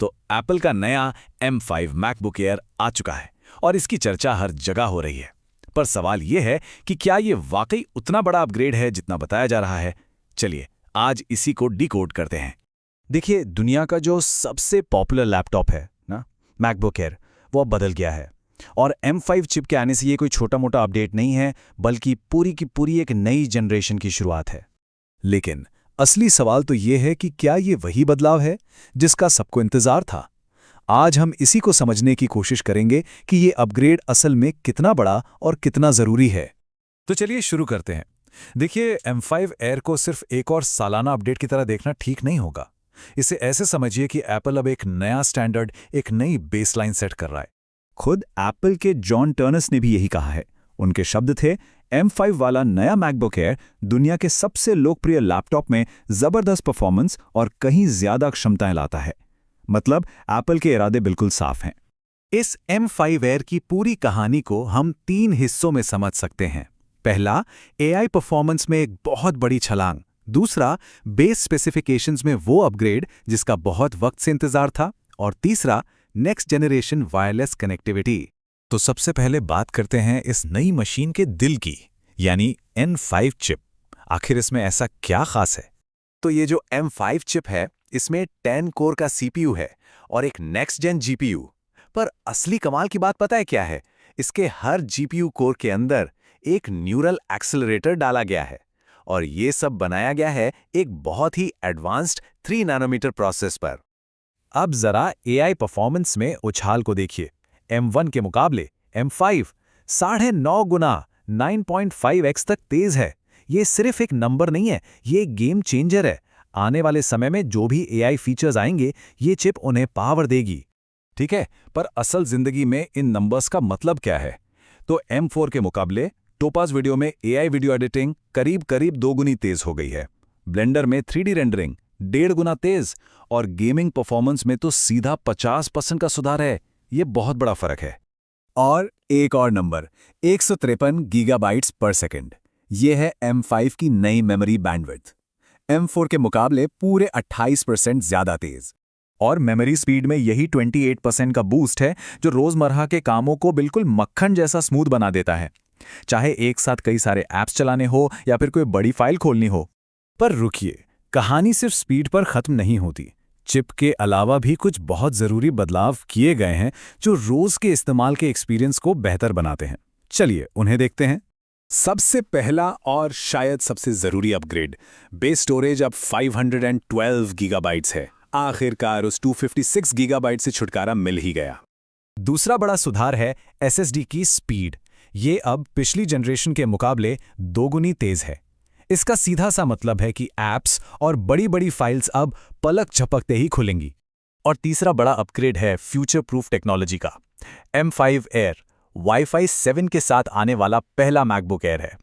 तो एप्पल का नया M5 मैकबुक एयर आ चुका है और इसकी चर्चा हर जगह हो रही है। पर सवाल यह है कि क्या ये वाकई उतना बड़ा अपग्रेड है जितना बताया जा रहा है? चलिए आज इसी को डिकोड करते हैं। देखिए, दुनिया का जो सबसे पॉपुलर लैपटॉप है ना, मैकबुक एयर, वो अब बदल गया है। और M5 चिप के आने से ये कोई छोटा मोटा अपडेट नहीं है, बल्कि पूरी की पूरी एक नई जनरेशन की शुरुआत है। लेकिन असली सवाल तो ये है कि क्या ये वही बदलाव है जिसका सबको इंतजार था? आज हम इसी को समझने की कोशिश करेंगे कि ये अपग्रेड असल में कितना बड़ा और कितना जरूरी है। तो चलिए शुरू करते हैं। देखिए, M5 एयर को सिर्फ एक और सालाना अपडेट की तरह देखना ठीक नहीं होगा। इसे ऐसे समझिए कि एप्पल अब एक नया स्टैंडर्ड, एक नई बेसलाइन सेट कर रहा है। खुद एप्पल के जॉन टर्नस ने भी यही कहा है। उनके शब्द थे, M5 वाला नया मैकबुक एयर दुनिया के सबसे लोकप्रिय लैपटॉप में जबरदस्त परफॉर्मेंस और कहीं ज्यादा क्षमताएं लाता है। मतलब एप्पल के इरादे बिल्कुल साफ हैं। इस M5 एयर की पूरी कहानी को हम 3 हिस्सों में समझ सकते हैं। पहला, AI परफॉर्मेंस में एक बहुत बड़ी छलांग। दूसरा, बेस स्पेसिफिकेशंस में वो अपग्रेड जिसका बहुत वक्त से इंतजार था। और तीसरा, नेक्स्ट जनरेशन वायरलेस कनेक्टिविटी। तो सबसे पहले बात करते हैं इस नई मशीन के दिल की, यानी N5 चिप। आखिर इसमें ऐसा क्या खास है? तो ये जो M5 चिप है, इसमें 10 कोर का CPU है और एक नेक्स्ट जेन GPU। पर असली कमाल की बात पता है क्या है? इसके हर GPU कोर के अंदर एक न्यूरल एक्सेलरेटर डाला गया है और ये सब बनाया गया है एक बहुत ही एडवांस्ड 3 नैनोमीटर प्रोसेस पर। अब जरा AI परफॉर्मेंस में उछाल को देखिए। M1 के मुकाबले M5 9.5 गुना 9.5x तक तेज है। ये सिर्फ एक नंबर नहीं है, ये एक गेम चेंजर है। आने वाले समय में जो भी AI फीचर्स आएंगे, ये चिप उन्हें पावर देगी। ठीक है, पर असल जिंदगी में इन नंबर्स का मतलब क्या है? तो M4 के मुकाबले टोपाज वीडियो में AI वीडियो एडिटिंग करीब 2 गुनी तेज हो गई है। ब्लेंडर में 3D रेंडरिंग 1.5 गुना तेज और गेमिंग परफॉर्मेंस में तो सीधा 50% का सुधार है। ये बहुत बड़ा फर्क है। और एक और नंबर, 153 गीगाबाइट्स पर सेकंड। ये है M5 की नई मेमोरी बैंडविड्थ। M4 के मुकाबले पूरे 28% ज्यादा तेज। और मेमोरी स्पीड में यही 28% का बूस्ट है जो रोजमर्रा के कामों को बिल्कुल मक्खन जैसा स्मूथ बना देता है, चाहे एक साथ कई सारे ऐप्स चलाने हो या फिर कोई बड़ी फाइल खोलनी हो। पर रुकिए, कहानी सिर्फ स्पीड पर खत्म नहीं होती। चिप के अलावा भी कुछ बहुत जरूरी बदलाव किए गए हैं जो रोज के इस्तेमाल के एक्सपीरियंस को बेहतर बनाते हैं। चलिए उन्हें देखते हैं। सबसे पहला और शायद सबसे जरूरी अपग्रेड, बेस स्टोरेज अब 512 गीगाबाइट्स है। आखिरकार उस 256 गीगाबाइट से छुटकारा मिल ही गया। दूसरा बड़ा सुधार है SSD की स्पीड। ये अब पिछली जनरेशन के मुकाबले 2 गुनी तेज है। इसका सीधा सा मतलब है कि ऐप्स और बड़ी बड़ी फाइल्स अब पलक झपकते ही खुलेंगी। और तीसरा बड़ा अपग्रेड है फ्यूचर प्रूफ टेक्नोलॉजी का। M5 एयर Wi-Fi 7 के साथ आने वाला पहला मैकबुक एयर है।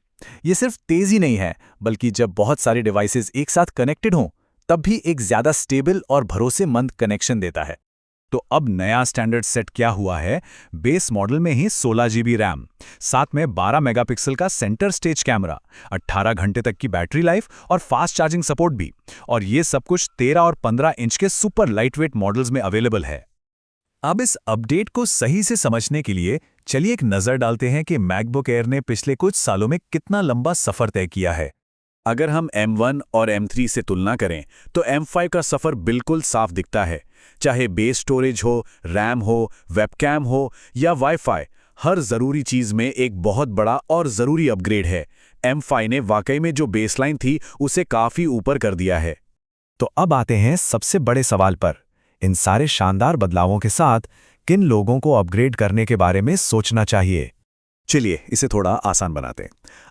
ये सिर्फ तेज ही नहीं है, बल्कि जब बहुत सारे डिवाइसेस एक साथ कनेक्टेड हों, तब भी एक ज्यादा स्टेबल और भरोसेमंद कनेक्शन देता है। तो अब नया स्टैंडर्ड सेट क्या हुआ है? बेस मॉडल में ही 16 GB रैम, साथ में 12 मेगापिक्सल का सेंटर स्टेज कैमरा, 18 घंटे तक की बैटरी लाइफ और फास्ट चार्जिंग सपोर्ट भी। और ये सब कुछ 13 और 15 इंच के सुपर लाइटवेट मॉडल्स में अवेलेबल है। अब इस अपडेट को सही से समझने के लिए चलिए एक नजर डालते हैं कि मैकबुक एयर ने पिछले कुछ सालों में कितना लंबा सफर तय किया है। अगर हम M1 और M3 से तुलना करें तो M5 का सफर बिल्कुल साफ दिखता है। चाहे बेस स्टोरेज हो, रैम हो, वेबकैम हो या वाईफाई, हर जरूरी चीज में एक बहुत बड़ा और जरूरी अपग्रेड है। M5 ने वाकई में जो बेसलाइन थी उसे काफी ऊपर कर दिया है। तो अब आते हैं सबसे बड़े सवाल पर। इन सारे शानदार बदलावों के साथ किन लोगों को अपग्रेड करने के बारे में सोचना चाहिए? चलिए इसे थोड़ा आसान बनाते हैं।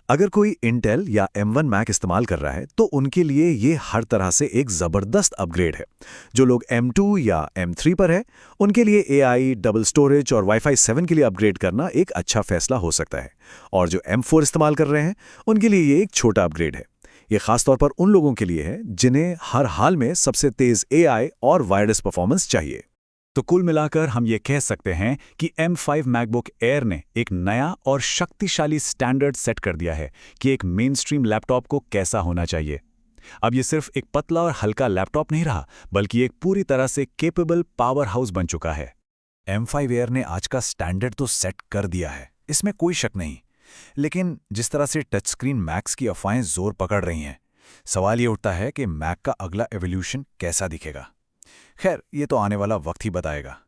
अगर कोई इंटेल या M1 मैक इस्तेमाल कर रहा है तो उनके लिए ये हर तरह से एक ज़बरदस्त अपग्रेड है। जो लोग M2 या M3 पर है, उनके लिए AI, डबल स्टोरेज और Wi-Fi 7 के लिए अपग्रेड करना एक अच्छा फैसला हो सकता है। और जो M4 इस्तेमाल कर रहे हैं, उनके लिए ये एक छोटा अपग्रेड है। ये खासतौर पर उन लोगों के लिए है जिन्हें हर हाल में सबसे तेज AI और वायरलेस परफॉर्मेंस चाहिए। तो कुल मिलाकर हम ये कह सकते हैं कि M5 मैकबुक एयर ने एक नया और शक्तिशाली स्टैंडर्ड सेट कर दिया है कि एक मेनस्ट्रीम लैपटॉप को कैसा होना चाहिए। अब ये सिर्फ एक पतला और हल्का लैपटॉप नहीं रहा, बल्कि एक पूरी तरह से केपेबल पावर हाउस बन चुका है। M5 Air ने आज का स्टैंडर्ड तो सेट कर दिया है, इसमें कोई शक नहीं। लेकिन जिस तरह से टच स्क्रीन मैक्स की अफवाहें जोर पकड़ रही हैं, सवाल ये उठता है कि मैक का अगला एवोल्यूशन कैसा दिखेगा। खैर, ये तो आने वाला वक्त ही बताएगा।